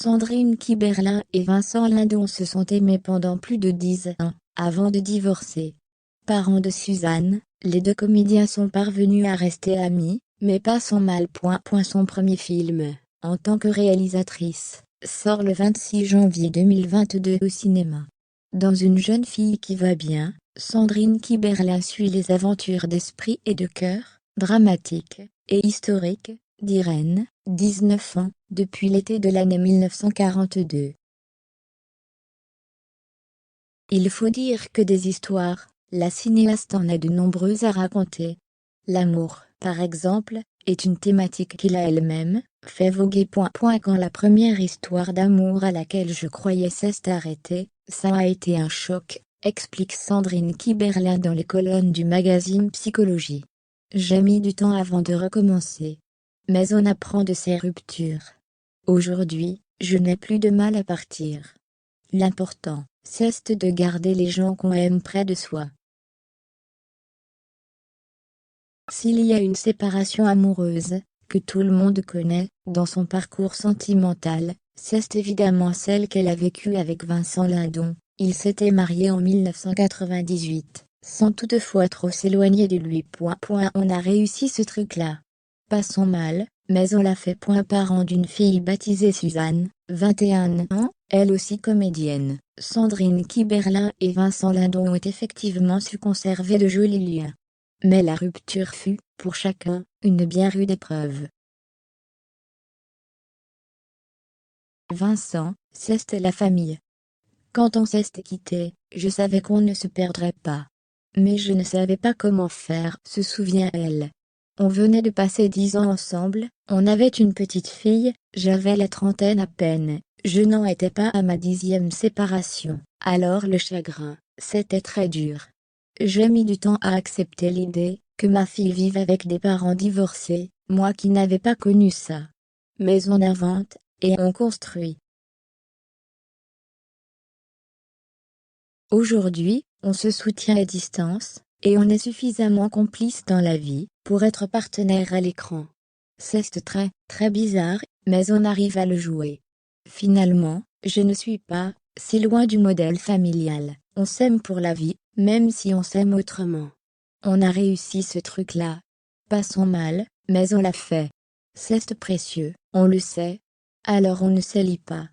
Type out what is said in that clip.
Sandrine Kiberlin et Vincent Lindon se sont aimés pendant plus de 10 ans, avant de divorcer. Parents de Suzanne, les deux comédiens sont parvenus à rester amis, mais pas sans mal. Son premier film, en tant que réalisatrice, sort le 26 janvier 2022 au cinéma. Dans Une jeune fille qui va bien, Sandrine Kiberlin suit les aventures d'esprit et de cœur, dramatiques et historiques, d'Irène, 19 ans, depuis l'été de l'année 1942. Il faut dire que des histoires, la cinéaste en a de nombreuses à raconter. L'amour, par exemple, est une thématique qu'il a elle-même fait voguer. Quand la première histoire d'amour à laquelle je croyais s'est arrêtée, ça a été un choc, explique Sandrine Kiberlin dans les colonnes du magazine Psychologie. J'ai mis du temps avant de recommencer. Mais on apprend de ses ruptures. Aujourd'hui, je n'ai plus de mal à partir. L'important, c'est de garder les gens qu'on aime près de soi. S'il y a une séparation amoureuse, que tout le monde connaît, dans son parcours sentimental, c'est évidemment celle qu'elle a vécue avec Vincent Lindon. Ils s'étaient mariés en 1998, sans toutefois trop s'éloigner de lui. On a réussi ce truc-là. Pas son mal, mais on l'a fait. Parent d'une fille baptisée Suzanne, 21 ans, elle aussi comédienne, Sandrine Kiberlin et Vincent Lindon ont effectivement su conserver de jolis liens. Mais la rupture fut, pour chacun, une bien rude épreuve. Vincent, c'est la famille. Quand on s'est quitté, je savais qu'on ne se perdrait pas. Mais je ne savais pas comment faire, se souvient-elle. On venait de passer 10 ans ensemble, on avait une petite fille, j'avais la trentaine à peine, je n'en étais pas à ma 10e séparation, alors le chagrin, c'était très dur. J'ai mis du temps à accepter l'idée que ma fille vive avec des parents divorcés, moi qui n'avais pas connu ça. Mais on invente, et on construit. Aujourd'hui, on se soutient à distance, et on est suffisamment complice dans la vie pour être partenaire à l'écran. C'est très, très bizarre, mais on arrive à le jouer. Finalement, je ne suis pas si loin du modèle familial. On s'aime pour la vie, même si on s'aime autrement. On a réussi ce truc-là. Pas son mal, mais on l'a fait. C'est précieux, on le sait. Alors on ne s'élit pas.